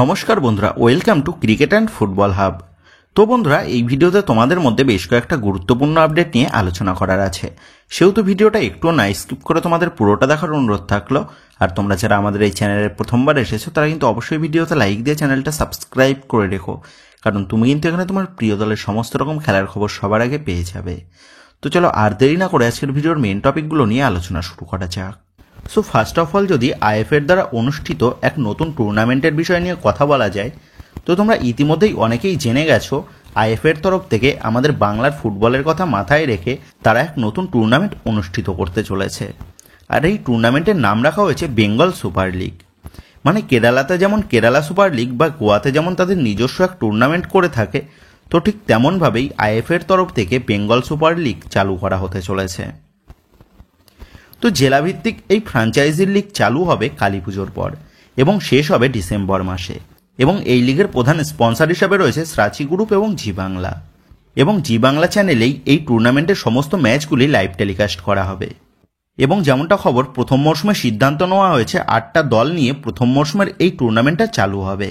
নমস্কার বন্ধুরা, welcome to cricket and football hub. তো বন্ধুরা, এই ভিডিওতে তোমাদের মধ্যে বেশ কয়েকটা গুরুত্বপূর্ণ আপডেট নিয়ে আলোচনা করার আছে, সেহেতু ভিডিওটা একটুও না স্কিপ করে তোমাদের পুরোটা দেখার অনুরোধ থাকলো। আর তোমরা যারা আমাদের এই চ্যানেলে প্রথমবার এসেছো তারা কিন্তু অবশ্যই ভিডিওতে লাইক দিয়ে চ্যানেলটা সাবস্ক্রাইব করে রেখো, কারণ তুমি কিন্তু এখানে তোমার প্রিয় দলের সমস্ত রকম খেলার খবর সবার আগে পেয়ে যাবে। তো চলো আর দেরি না করে আজকের ভিডিওর মেন টপিকগুলো নিয়ে আলোচনা শুরু করা যাক। সো ফার্স্ট অফ অল, যদি আইএফএর দ্বারা অনুষ্ঠিত এক নতুন টুর্নামেন্টের বিষয় নিয়ে কথা বলা যায়, তো তোমরা ইতিমধ্যেই অনেকেই জেনে গেছো আইএফএর তরফ থেকে আমাদের বাংলার ফুটবলের কথা মাথায় রেখে তারা এক নতুন টুর্নামেন্ট অনুষ্ঠিত করতে চলেছে। আর এই টুর্নামেন্টের নাম রাখা হয়েছে বেঙ্গল সুপার লিগ। মানে কেরালাতে যেমন কেরালা সুপার লিগ বা গোয়াতে যেমন তাদের নিজস্ব এক টুর্নামেন্ট করে থাকে, তো ঠিক তেমনভাবেই আইএফএর তরফ থেকে বেঙ্গল সুপার লিগ চালু করা হতে চলেছে। তো জেলাভিত্তিক এই ফ্র্যাঞ্চাইজির লিগ চালু হবে কালী পুজোর পর এবং শেষ হবে ডিসেম্বর মাসে। এবং এই লিগের প্রধান স্পন্সর হিসাবে রয়েছে স্রাচি গ্রুপ এবং জি বাংলা। এবং জি বাংলা চ্যানেলেই এই টুর্নামেন্টের সমস্ত ম্যাচগুলি লাইভ টেলিকাস্ট করা হবে। এবং যেমনটা খবর, প্রথম মরশুমে সিদ্ধান্ত নেওয়া হয়েছে 8টা দল নিয়ে প্রথম মরশুমের এই টুর্নামেন্টটা চালু হবে।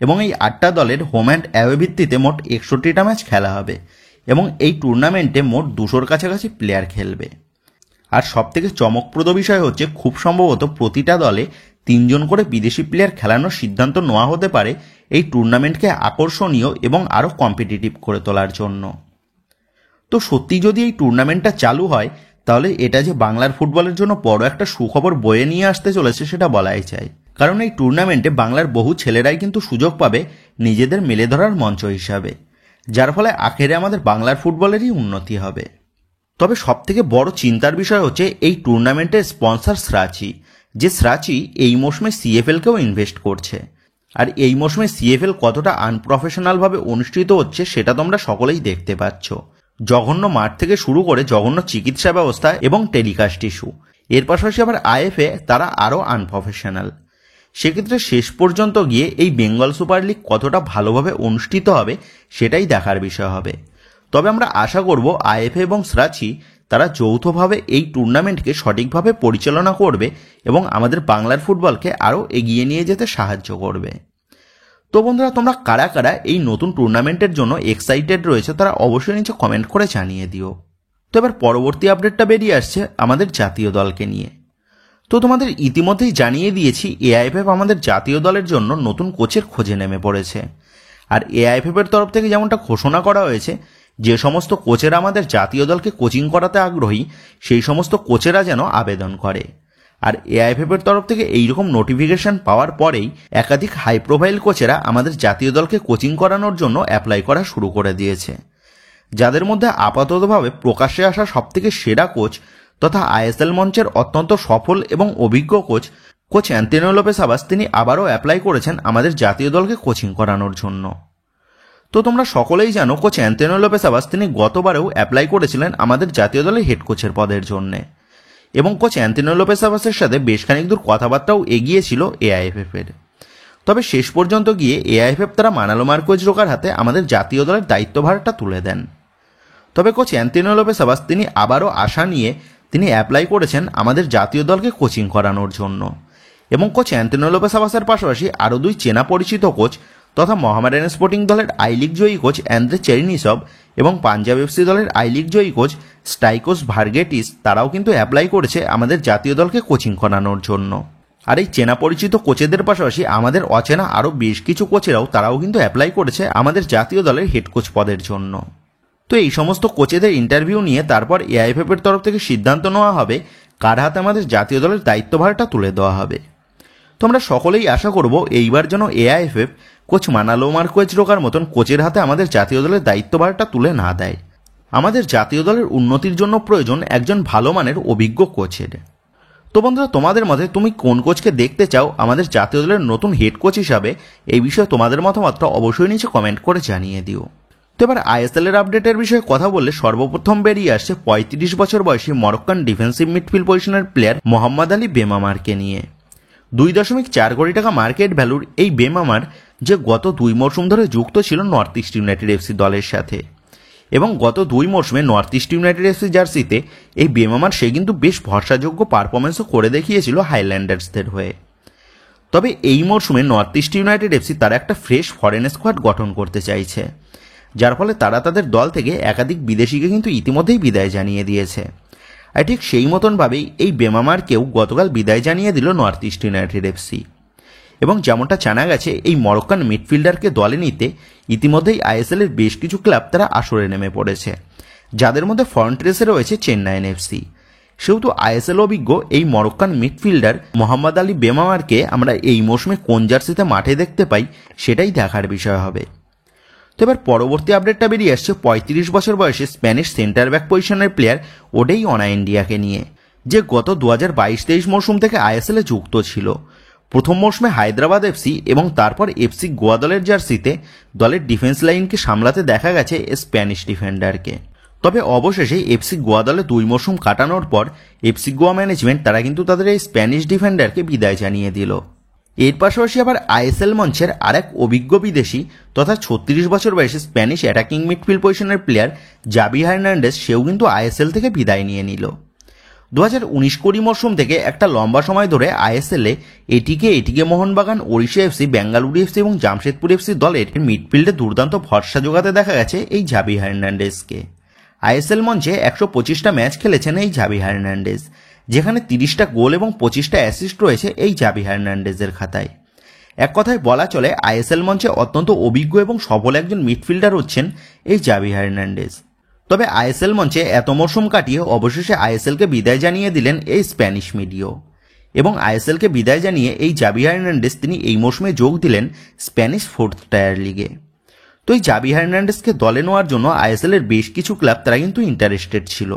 এবং এই 8টা দলের হোম অ্যান্ড অ্যাওয়ে ভিত্তিতে মোট 61টা ম্যাচ খেলা হবে। এবং এই টুর্নামেন্টে মোট 200-র কাছাকাছি প্লেয়ার খেলবে। আর সবথেকে চমকপ্রদ বিষয় হচ্ছে, খুব সম্ভবত প্রতিটা দলে 3 জন করে বিদেশি প্লেয়ার খেলানোর সিদ্ধান্ত নেওয়া হতে পারে এই টুর্নামেন্টকে আকর্ষণীয় এবং আরও কম্পিটিটিভ করে তোলার জন্য। তো সত্যি যদি এই টুর্নামেন্টটা চালু হয়, তাহলে এটা যে বাংলার ফুটবলের জন্য বড় একটা সুখবর বয়ে নিয়ে আসতে চলেছে সেটা বলাই যায়। কারণ এই টুর্নামেন্টে বাংলার বহু ছেলেরাই কিন্তু সুযোগ পাবে নিজেদের মেলে ধরার মঞ্চ হিসাবে, যার ফলে আখেরে আমাদের বাংলার ফুটবলেরই উন্নতি হবে। তবে সবথেকে বড় চিন্তার বিষয় হচ্ছে এই টুর্নামেন্টের স্পন্সর স্রাচি, যে স্রাচি এই মৌসুমে সিএফএলকেও ইনভেস্ট করছে। আর এই মৌসুমে সিএফএল কতটা আনপ্রফেশনালভাবে অনুষ্ঠিত হচ্ছে সেটা তোমরা সকলেই দেখতে পাচ্ছ। জঘন্য মাঠ থেকে শুরু করে জঘন্য চিকিৎসা ব্যবস্থা এবং টেলিকাস্ট ইস্যু, এর পাশাপাশি আবার আইএফএ তারা আরও আনপ্রফেশনাল। সেক্ষেত্রে শেষ পর্যন্ত গিয়ে এই বেঙ্গল সুপার লিগ কতটা ভালোভাবে অনুষ্ঠিত হবে সেটাই দেখার বিষয় হবে। তবে আমরা আশা করব আইএফএ এবং স্রাচি তারা যৌথভাবে এই টুর্নামেন্টকে সঠিকভাবে পরিচালনা করবে এবং আমাদের বাংলার ফুটবলকে আরও এগিয়ে নিয়ে যেতে সাহায্য করবে। তো বন্ধুরা, তোমরা কারা কারা এই নতুন টুর্নামেন্টের জন্য এক্সাইটেড রয়েছে তারা অবশ্যই নিচে কমেন্ট করে জানিয়ে দিও। তো এবার পরবর্তী আপডেটটা বেরিয়ে আসছে আমাদের জাতীয় দলকে নিয়ে। তো তোমাদের ইতিমধ্যেই জানিয়ে দিয়েছি এআইএফএফ আমাদের জাতীয় দলের জন্য নতুন কোচের খোঁজে নেমে পড়েছে। আর এআইএফএফ এর তরফ থেকে যেমনটা ঘোষণা করা হয়েছে, যে সমস্ত কোচেরা আমাদের জাতীয় দলকে কোচিং করাতে আগ্রহী সেই সমস্ত কোচেরা যেন আবেদন করে। আর এআইএফএফ এর তরফ থেকে এইরকম নোটিফিকেশন পাওয়ার পরেই একাধিক হাই প্রোফাইল কোচেরা আমাদের জাতীয় দলকে কোচিং করানোর জন্য অ্যাপ্লাই করা শুরু করে দিয়েছে। যাদের মধ্যে আপাততভাবে প্রকাশ্যে আসা সবথেকে সেরা কোচ তথা আইএসএল মঞ্চের অত্যন্ত সফল এবং অভিজ্ঞ কোচ অ্যান্তোনিও লোপেস আবাস, তিনি আবারও অ্যাপ্লাই করেছেন আমাদের জাতীয় দলকে কোচিং করানোর জন্য। তো তোমরা সকলেই জানো কোচ অ্যান্তোনিও লোপেস আবাস তিনি গতবারেও অ্যাপ্লাই করেছিলেন আমাদের জাতীয় দলের হেড কোচের পদের জন্যে। এবং কোচ অ্যান্তোনিও লোপেস আবাসের সাথে বেশ খানিক দূর কথাবার্তাও এগিয়েছিল এআইএফএফ এর। তবে শেষ পর্যন্ত গিয়ে এআইএফএফ তারা মানালো মার্কোয়েজ রোকার হাতে আমাদের জাতীয় দলের দায়িত্বভারটা তুলে দেন। তবে কোচ অ্যান্তোনিও লোপেস আবাস তিনি আবারও আশা নিয়ে তিনি অ্যাপ্লাই করেছেন আমাদের জাতীয় দলকে কোচিং করানোর জন্য। এবং কোচ অ্যান্তোনিও লোপেস আবাসের পাশাপাশি আরও 2 চেনা পরিচিত কোচ তথা মোহামেডান স্পোর্টিং দলের আই লিগ জয়ী কোচ অ্যান্দ্রে চেরিনিসভ এবং পাঞ্জাব এফসি দলের আই লিগ জয়ী কোচ স্টাইকোস ভার্গেটিস, তারাও কিন্তু অ্যাপ্লাই করেছে আমাদের জাতীয় দলকে কোচিং করানোর জন্য। আর এই চেনা পরিচিত কোচেদের পাশাপাশি আমাদের অচেনা আরও বেশ কিছু কোচেরাও তারাও কিন্তু অ্যাপ্লাই করেছে আমাদের জাতীয় দলের হেড কোচ পদের জন্য। তো এই সমস্ত কোচেদের ইন্টারভিউ নিয়ে তারপর এআইএফএফ এর তরফ থেকে সিদ্ধান্ত নেওয়া হবে কার হাতে আমাদের জাতীয় দলের দায়িত্বভারটা তুলে দেওয়া হবে। তোমরা সকলেই আশা করব এইবার যেন এআইএফএফ কোচ মানালো মার্কোয়েজ রোকার মতন কোচের হাতে আমাদের জাতীয় দলের দায়িত্বভারটা তুলে না দেয়। আমাদের জাতীয় দলের উন্নতির জন্য প্রয়োজন একজন ভালো মানের অভিজ্ঞ কোচের। তো বন্ধুরা, তোমাদের মতে তুমি কোন কোচকে দেখতে চাও আমাদের জাতীয় দলের নতুন হেড কোচ হিসাবে, এই বিষয়ে তোমাদের মতামতটা অবশ্যই নিচে কমেন্ট করে জানিয়ে দিও। তো এবার আইএসএল এর আপডেটের বিষয়ে কথা বললে সর্বপ্রথম বেরিয়ে আসছে 35 বছর বয়সী মরক্কান ডিফেন্সিভ মিডফিল্ড পজিশনের প্লেয়ার মোহাম্মদ আলী বেমামারকে নিয়ে। 2.4 কোটি টাকা মার্কেট ভ্যালুর এই বেমামার, যে গত 2 মরশুম ধরে যুক্ত ছিল নর্থ ইস্ট ইউনাইটেড এফসি দলের সাথে। এবং গত 2 মরশুমে নর্থ ইস্ট ইউনাইটেড এফসি জার্সিতে এই বেমামার সে কিন্তু বেশ ভরসাযোগ্য পারফরমেন্সও করে দেখিয়েছিল হাইল্যান্ডার্সদের হয়ে। তবে এই মরশুমে নর্থ ইস্ট ইউনাইটেড এফসি তারা একটা ফ্রেশ ফরেন স্কোয়াড গঠন করতে চাইছে, যার ফলে তারা তাদের দল থেকে একাধিক বিদেশিকে কিন্তু ইতিমধ্যেই বিদায় জানিয়ে দিয়েছে। আর ঠিক সেই মতনভাবেই এই বেমামারকেও গতকাল বিদায় জানিয়ে দিল নর্থ ইস্ট ইউনাইটেড এফসি। এবং যেমনটা জানা গেছে, এই মরক্কান মিডফিল্ডারকে দলে নিতে ইতিমধ্যেই আইএসএলের বেশ কিছু ক্লাব তারা আসরে নেমে পড়েছে, যাদের মধ্যে ফ্রন্ট রেসে রয়েছে চেন্নাইন এফসি। সেহেতু আইএসএল অভিজ্ঞ এই মরক্কান মিডফিল্ডার মোহাম্মদ আলী বেমামারকে আমরা এই মৌসুমে কোন জার্সিতে মাঠে দেখতে পাই সেটাই দেখার বিষয় হবে। তো এবার পরবর্তী আপডেটটা বেরিয়ে আসছে 35 বছর বয়সে স্প্যানিশ সেন্টার ব্যাক পজিশনের প্লেয়ার ওডেই অনা ইন্ডিয়াকে নিয়ে, যে গত 2022-23 মৌসুম থেকে আইএসএলে যুক্ত ছিল। প্রথম মৌসুমে হায়দ্রাবাদ এফসি এবং তারপর এফসি গোয়া দলের জার্সিতে দলের ডিফেন্স লাইনকে সামলাতে দেখা গেছে স্প্যানিশ ডিফেন্ডারকে। তবে অবশেষে এফসি গোয়া দলে 2 মৌসুম কাটানোর পর এফসি গোয়া ম্যানেজমেন্ট তারা কিন্তু তাদের এই স্প্যানিশ ডিফেন্ডারকে বিদায় জানিয়ে দিল। এর পাশাপাশি আবার আইএসএল মঞ্চের আরেক অভিজ্ঞ বিদেশি তথা 36 বছর বয়সী স্প্যানিশ অ্যাটাকিং মিডফিল্ড পজিশনের প্লেয়ার জাভি হার্নান্ডেজ সেও কিন্তু আইএসএল থেকে বিদায় নিয়ে নিল। 2019-20 মরশুম থেকে একটা লম্বা সময় ধরে আইএসএলে এটিকে মোহনবাগান, ওড়িশা এফসি, বেঙ্গালুরু এফসি এবং জামশেদপুর এফসি দলের মিডফিল্ডে দুর্দান্ত ভরসা যোগাতে দেখা গেছে এই জাভি হার্নান্ডেজকে। আইএসএল মঞ্চে 125টা ম্যাচ খেলেছেন এই জাভি হার্নান্ডেজ, যেখানে 30টা গোল এবং 25টা অ্যাসিস্ট রয়েছে এই জাভি হার্নান্ডেজের খাতায়। এক কথায় বলা চলে আইএসএল মঞ্চে অত্যন্ত অভিজ্ঞ এবং সফল একজন মিডফিল্ডার হচ্ছেন এই জাভি হার্নান্ডেজ। তবে আইএসএল মঞ্চে এত মরশুম কাটিয়ে অবশেষে আইএসএলকে বিদায় জানিয়ে দিলেন এই স্প্যানিশ মিডিয়া। এবং আইএসএলকে বিদায় জানিয়ে এই জাভি হার্নান্ডেজ তিনি এই মরশুমে যোগ দিলেন স্প্যানিশ 4th টায়ার লিগে। তো এই জাভি হার্নান্ডেজকে দলে নেওয়ার জন্য আইএসএলের বেশ কিছু ক্লাব তারা কিন্তু ইন্টারেস্টেড ছিল।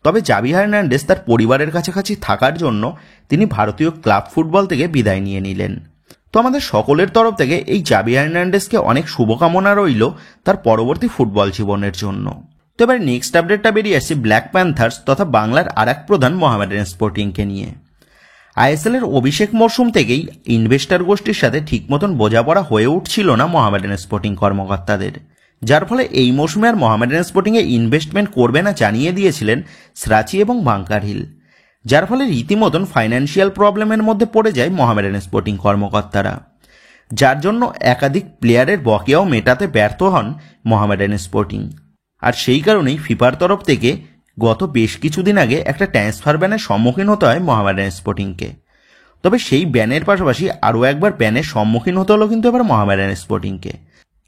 তবে জাভি হার্নান্ডেজ তার পরিবারের কাছাকাছি থাকার জন্য তিনি ভারতীয় ক্লাব ফুটবল থেকে বিদায় নিয়ে নিলেন। তো আমাদের সকলের তরফ থেকে এই জাভি হার্নান্ডেজকে অনেক শুভকামনা রইল তার পরবর্তী ফুটবল জীবনের জন্য। তো এবার নেক্সট আপডেটটা বেরিয়ে আসছে ব্ল্যাক প্যান্থার্স তথা বাংলার আরেক প্রধান মোহামেডান স্পোর্টিংকে নিয়ে। আইএসএলের অভিষেক মরশুম থেকেই ইনভেস্টর গোষ্ঠীর সাথে ঠিক মতন বোঝাপড়া হয়ে উঠছিল না মোহামেডান স্পোর্টিং কর্মকর্তাদের, যার ফলে এই মৌসুমে আর মোহামেডান স্পোর্টিংয়ে ইনভেস্টমেন্ট করবে না জানিয়ে দিয়েছিলেন স্রাচি এবং বাংকার হিল, যার ফলে রীতিমতন ফাইন্যান্সিয়াল প্রবলেমের মধ্যে পড়ে যায় মোহামেডান স্পোর্টিং কর্মকর্তারা, যার জন্য একাধিক প্লেয়ারের বকেয়াও মেটাতে ব্যর্থ হন মোহামেডান স্পোর্টিং। আর সেই কারণেই ফিফার তরফ থেকে গত বেশ কিছুদিন আগে একটা ট্রান্সফার ব্যানের সম্মুখীন হতে হয় মোহামেডান স্পোর্টিংকে। তবে সেই ব্যানের পাশাপাশি আরও একবার ব্যানের সম্মুখীন হতে হলো কিন্তু এবার মোহামেডান স্পোর্টিংকে।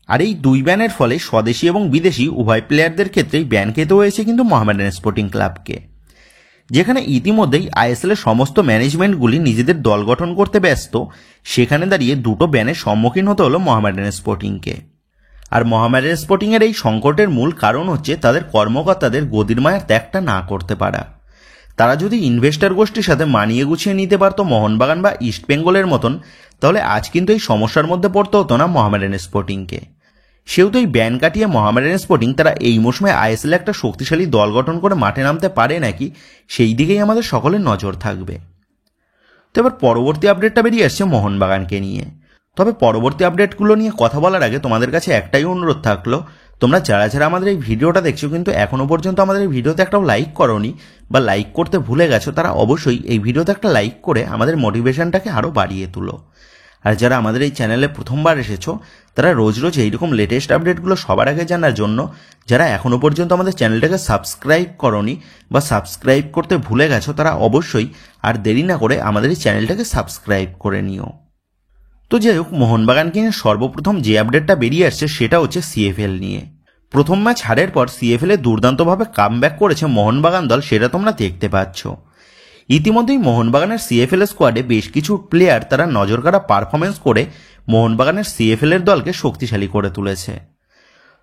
আর এই 2 ব্যানের ফলে স্বদেশি এবং বিদেশি উভয় প্লেয়ারদের ক্ষেত্রেই ব্যান খেতে হয়েছে কিন্তু মোহামেডান স্পোর্টিং ক্লাবকে, যেখানে ইতিমধ্যেই আইএসএলের সমস্ত ম্যানেজমেন্টগুলি নিজেদের দল গঠন করতে ব্যস্ত, সেখানে দাঁড়িয়ে 2টো ব্যানের সম্মুখীন হতে হলো মোহামেডান স্পোর্টিংকে। আর মোহামেডান স্পোর্টিংয়ের এই সংকটের মূল কারণ হচ্ছে তাদের কর্মকর্তাদের গদির মায়ের ত্যাগটা না করতে পারা। তারা যদি ইনভেস্টর গোষ্ঠীর সাথে মানিয়ে গুছিয়ে নিতে পারত মোহনবাগান বা ইস্টবেঙ্গলের মতন, তাহলে আজ কিন্তু এই সমস্যার মধ্যে পড়তে হতো না মোহামেডান স্পোর্টিংকে। সেহেতু এই ব্যান কাটিয়ে মোহামেডান স্পোর্টিং তারা এই মৌসুমে আইএসএল একটা শক্তিশালী দল গঠন করে মাঠে নামতে পারে নাকি, সেই দিকেই আমাদের সকলের নজর থাকবে। তো এবার পরবর্তী আপডেটটা বেরিয়ে আসছে মোহনবাগানকে নিয়ে। তবে পরবর্তী আপডেটগুলো নিয়ে কথা বলার আগে তোমাদের কাছে একটাই অনুরোধ থাকলো, তোমরা যারা আমাদের এই ভিডিওটা দেখছো কিন্তু এখনো পর্যন্ত আমাদের এই ভিডিওতে একটাও লাইক করোনি বা লাইক করতে ভুলে গেছো, তারা অবশ্যই এই ভিডিওতে একটা লাইক করে আমাদের মোটিভেশনটাকে আরও বাড়িয়ে তুলো। আর যারা আমাদের এই চ্যানেলে প্রথমবার এসেছো তারা রোজ এইরকম লেটেস্ট আপডেটগুলো সবার আগে জানার জন্য যারা এখনো পর্যন্ত আমাদের চ্যানেলটাকে সাবস্ক্রাইব করোনি বা সাবস্ক্রাইব করতে ভুলে গেছো, তারা অবশ্যই আর দেরি না করে আমাদের এই চ্যানেলটাকে সাবস্ক্রাইব করে নিও। তো যাই হোক, মোহনবাগানকে নিয়ে সর্বপ্রথম যে আপডেটটা বেরিয়ে আসছে সেটা হচ্ছে সিএফএল নিয়ে। প্রথম ম্যাচ হারের পর সিএফএল এ দুর্দান্তভাবে কামব্যাক করেছে মোহনবাগান দল, সেটা তোমরা দেখতে পাচ্ছ। ইতিমধ্যেই মোহনবাগানের সিএফএল স্কোয়াডে বেশ কিছু প্লেয়ার তারা নজরকাড়া পারফরমেন্স করে মোহনবাগানের সিএফএল এর দলকে শক্তিশালী করে তুলেছে।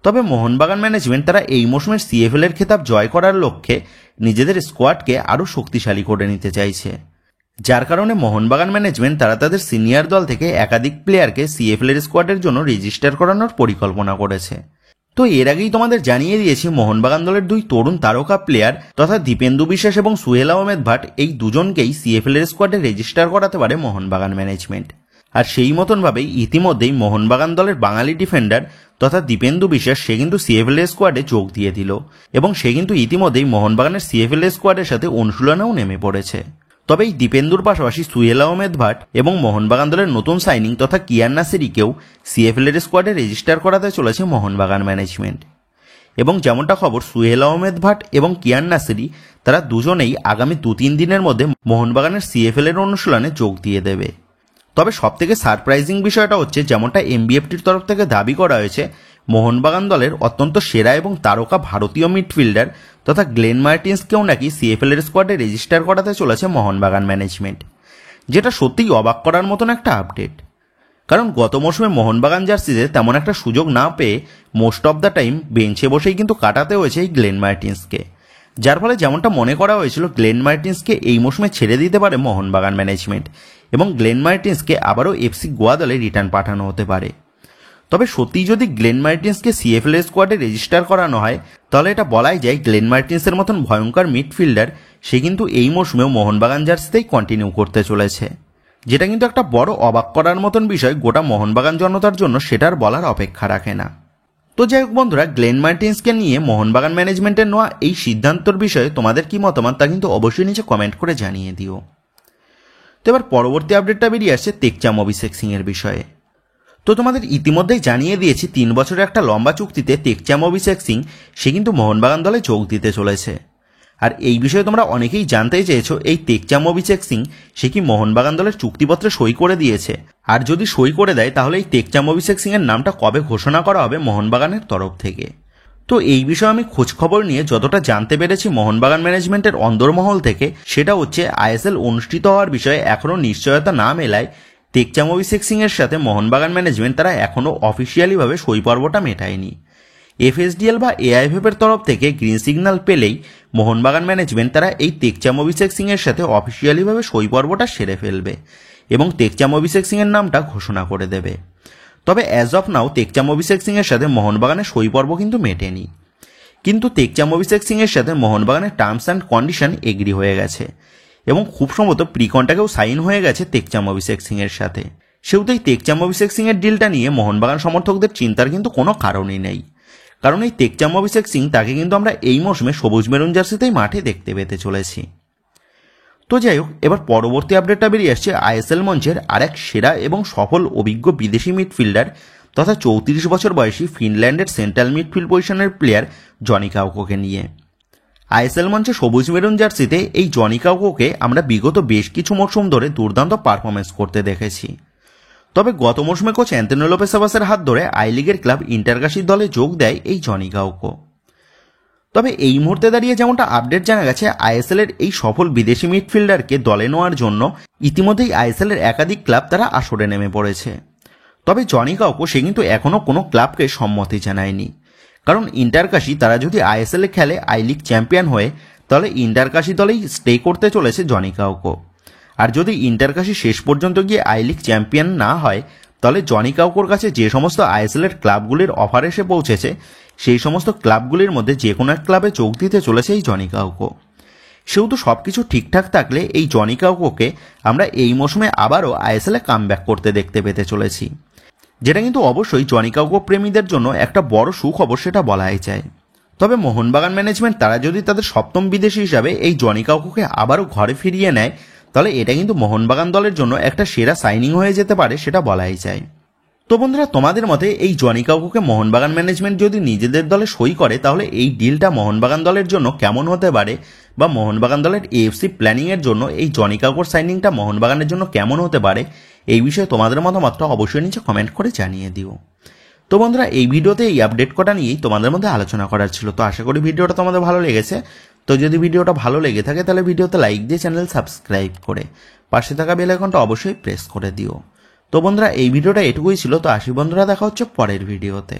তবে মোহনবাগান ম্যানেজমেন্ট তারা এই মৌসুমের সিএফএল এর খেতাব জয় করার লক্ষ্যে নিজেদের স্কোয়াডকে আরও শক্তিশালী করে নিতে চাইছে, যার কারণে মোহনবাগান ম্যানেজমেন্ট তারা তাদের সিনিয়র দল থেকে একাধিক প্লেয়ারকে সিএফএল এর স্কোয়াডের জন্য রেজিস্টার করানোর পরিকল্পনা করেছে। তো এর আগেই তোমাদের জানিয়ে দিয়েছি মোহনবাগান দলের 2 তরুণ তারকা প্লেয়ার তথা দীপেন্দু বিশ্বাস এবং সুহেল আহমেদ ভাট, এই দুজনকেই সিএফএল এর স্কোয়াডে রেজিস্টার করাতে পারে মোহনবাগান ম্যানেজমেন্ট। আর সেই মতনভাবেই ইতিমধ্যেই মোহনবাগান দলের বাঙালি ডিফেন্ডার তথা দীপেন্দু বিশ্বাস সে কিন্তু সিএফএল এর স্কোয়াডে যোগ দিয়ে দিল এবং সে কিন্তু ইতিমধ্যেই মোহনবাগানের সিএফএল এর স্কোয়াডের সাথে অনুশীলনেও নেমে পড়েছে। তবে এই দীপেন্দুর পাশাপাশি সুহেল আহমেদ ভাট এবং মোহনবাগান দলের নতুন সাইনিং তথা কিয়ান নাসিরিকেও সিএফএল এর স্কোয়াডে রেজিস্টার করাতে চলেছে মোহনবাগান ম্যানেজমেন্ট। এবং যেমনটা খবর, সুহেল আহমেদ ভাট এবং কিয়ান নাসিরি তারা দুজনেই আগামী 2-3 দিনের মধ্যে মোহনবাগানের সিএফএল এর অনুশীলনে যোগ দিয়ে দেবে। তবে সবথেকে সারপ্রাইজিং বিষয়টা হচ্ছে, যেমনটা এমবিএফটির তরফ থেকে দাবি করা হয়েছে, মোহনবাগান দলের অত্যন্ত সেরা এবং তারকা ভারতীয় মিডফিল্ডার তথা গ্লেন মার্টিন্সকেও নাকি সিএফএল এর স্কোয়াডে রেজিস্টার করাতে চলেছে মোহনবাগান ম্যানেজমেন্ট, যেটা সত্যিই অবাক করার মতন একটা আপডেট। কারণ গত মৌসুমে মোহনবাগান জার্সিতে তেমন একটা সুযোগ না পেয়ে মোস্ট অফ দ্য টাইম বেঞ্চে বসেই কিন্তু কাটাতে হয়েছে এই গ্লেন মার্টিন্সকে, যার ফলে যেমনটা মনে করা হয়েছিল গ্লেন মার্টিন্সকে এই মৌসুমে ছেড়ে দিতে পারে মোহনবাগান ম্যানেজমেন্ট এবং গ্লেন মার্টিন্সকে আবারও এফসি গোয়া দলে রিটার্ন পাঠানো হতে পারে। তবে সত্যিই যদি গ্লেন মার্টিন্সকে সিএফএল এর স্কোয়াডে রেজিস্টার করানো হয়, তাহলে এটা বলাই যায় গ্লেন মার্টিন্সের মতন ভয়ঙ্কর মিডফিল্ডার সে কিন্তু এই মৌসুমেও মোহনবাগান জার্সিতেই কন্টিনিউ করতে চলেছে, যেটা কিন্তু একটা বড় অবাক করার মতন বিষয় গোটা মোহনবাগান জনতার জন্য, সেটার বলার অপেক্ষা রাখে না। তো যাই হোক বন্ধুরা, গ্লেন মার্টিন্সকে নিয়ে মোহনবাগান ম্যানেজমেন্টের নেওয়া এই সিদ্ধান্তর বিষয়ে তোমাদের কি মতামত তা কিন্তু অবশ্যই নিচে কমেন্ট করে জানিয়ে দিও। তো এবার পরবর্তী আপডেটটা বেরিয়ে আসছে তেকচাম অভিষেক সিং এর বিষয়ে। তো তোমাদের ইতিমধ্যেই জানিয়ে দিয়েছি 3 বছরের একটা লম্বা চুক্তিতে তেকচাম অভিষেক সিং সে কিন্তু মোহনবাগান দলে যোগ দিতে চলেছে। আর এই বিষয়ে তোমরা অনেকেই জানতে চেয়েছো, এই তেকচাম অভিষেক সিং সে কি মোহনবাগান দলের চুক্তিপত্রে সই করে দিয়েছে, আর যদি সই করে দেয় তাহলে এই তেকচাম অভিষেক সিং এর নামটা কবে ঘোষণা করা হবে মোহনবাগানের তরফ থেকে। তো এই বিষয়ে আমি খোঁজখবর নিয়ে যতটা জানতে পেরেছি মোহনবাগান ম্যানেজমেন্টের অন্দরমহল থেকে, সেটা হচ্ছে আইএসএল অনুষ্ঠিত হওয়ার বিষয়ে এখনও নিশ্চয়তা না মেলায় তেকচাম অভিষেক সিং এর সাথে মোহনবাগান ম্যানেজমেন্ট তারা এখনও অফিসিয়ালিভাবে সই পর্বটা মেটায়নি। এফএসডিএল বা এআইএফএফ এর তরফ থেকে গ্রিন সিগন্যাল পেলেই মোহনবাগান ম্যানেজমেন্ট তারা এই তেকচাম অভিষেক সিং এর সাথে অফিসিয়ালিভাবে সই পর্বটা সেরে ফেলবে এবং তেকচাম অভিষেক সিং এর নামটা ঘোষণা করে দেবে। তবে অ্যাজ অফ নাও তেকচাম অভিষেক সিং এর সাথে মোহনবাগানের সই পর্ব কিন্তু মেটেনি, কিন্তু তেকচাম অভিষেক সিং এর সাথে মোহনবাগানের টার্মস অ্যান্ড কন্ডিশন এগ্রি হয়ে গেছে এবং খুব সম্ভবত প্রি কন্ট্রাক্টেও সাইন হয়ে গেছে তেকচাম অভিষেক সিং এর সাথে। সেহেতু এই তেকচাম অভিষেক সিং এর ডিলটা নিয়ে মোহনবাগান সমর্থকদের চিন্তার কিন্তু কোনো কারণই নেই, কারণ এই তেকচাম অভিষেক সিং তাকে কিন্তু আমরা এই মৌসুমে সবুজ মেরুন জার্সিতেই মাঠে দেখতে পেতে চলেছি। তো যাই হোক, এবার পরবর্তী আপডেটটা বেরিয়ে আসছে আইএসএল মঞ্চের আরেক সেরা এবং সফল অভিজ্ঞ বিদেশি মিডফিল্ডার তথা 34 বছর বয়সী ফিনল্যান্ডের সেন্ট্রাল মিডফিল্ড পজিশনের প্লেয়ার জনি কাউকোকে নিয়ে। আইএসএল মঞ্চে সবুজ মেরুন জার্সিতে এই জনি কাউকোকে আমরা বিগত বেশ কিছু মৌসুম ধরে দুর্দান্ত পারফরমেন্স করতে দেখেছি। তবে গত মৌসুমে কোচ অ্যান্তোনিও লোপেস আবাসের হাত ধরে আই লিগের ক্লাব ইন্টারকাশির দলে যোগ দেয় এই জনি কাউকো। তবে এই মুহূর্তে দাঁড়িয়ে যেমনটা আপডেট জানা গেছে, আইএসএল এর এই সফল বিদেশি মিডফিল্ডারকে দলে নেওয়ার জন্য ইতিমধ্যেই আইএসএল এর একাধিক ক্লাব তারা আসরে নেমে পড়েছে। তবে জনি কাউকো সে কিন্তু এখনও কোনো ক্লাবকে সম্মতি জানায়নি, কারণ ইন্টারকাশি তারা যদি আইএসএল এ খেলে আই লিগ চ্যাম্পিয়ন হয়ে, তাহলে ইন্টারকাশি দলেই স্টে করতে চলেছে জনি কাউকো। আর যদি ইন্টারকাশি শেষ পর্যন্ত গিয়ে আই লিগ চ্যাম্পিয়ন না হয়, তাহলে জনি কাউকোর কাছে যে সমস্ত আইএসএল এর ক্লাবগুলির অফার এসে পৌঁছেছে, সেই সমস্ত ক্লাবগুলির মধ্যে যে কোনো এক ক্লাবে যোগ দিতে চলেছে এই জনি কাউকো। সেহেতু সবকিছু ঠিকঠাক থাকলে এই জনি কাউকোকে আমরা এই মৌসুমে আবারও আইএসএল এ কামব্যাক করতে দেখতে পেতে চলেছি, যেটা কিন্তু অবশ্যই জনি কাউকো প্রেমীদের জন্য একটা বড় সুখবর সেটা বলাই যায়। তবে মোহনবাগান ম্যানেজমেন্ট তারা যদি তাদের সপ্তম বিদেশি হিসাবে এই জনি কাউকোকে আবারও ঘরে ফিরিয়ে নেয়, তাহলে এটা কিন্তু মোহনবাগান দলের জন্য একটা সেরা সাইনিং হয়ে যেতে পারে, সেটা বলাই যায়। তো বন্ধুরা, তোমাদের মতে এই জনি কাউকোকে মোহনবাগান ম্যানেজমেন্ট যদি নিজেদের দলে সই করে, তাহলে এই ডিলটা মোহনবাগান দলের জন্য কেমন হতে পারে, বা মোহনবাগান দলের এএফসি প্ল্যানিং এর জন্য এই জনি কাউকোর সাইনিংটা মোহনবাগানের জন্য কেমন হতে পারে, এই বিষয়ে তোমাদের মতামতটা অবশ্যই নিচে কমেন্ট করে জানিয়ে দিও। তো বন্ধুরা, এই ভিডিওতে এই আপডেট করা নিয়েই তোমাদের মধ্যে আলোচনা করার ছিল। তো আশা করি ভিডিওটা তোমাদের ভালো লেগেছে। তো যদি ভিডিওটা ভালো লেগে থাকে তাহলে ভিডিওতে লাইক দিয়ে চ্যানেল সাবস্ক্রাইব করে পাশে থাকা বেল আইকনটা অবশ্যই প্রেস করে দিও। তো বন্ধুরা, এই ভিডিওটা এটুকুই ছিল। তো আসি বন্ধুরা, দেখা হচ্ছে পরের ভিডিওতে।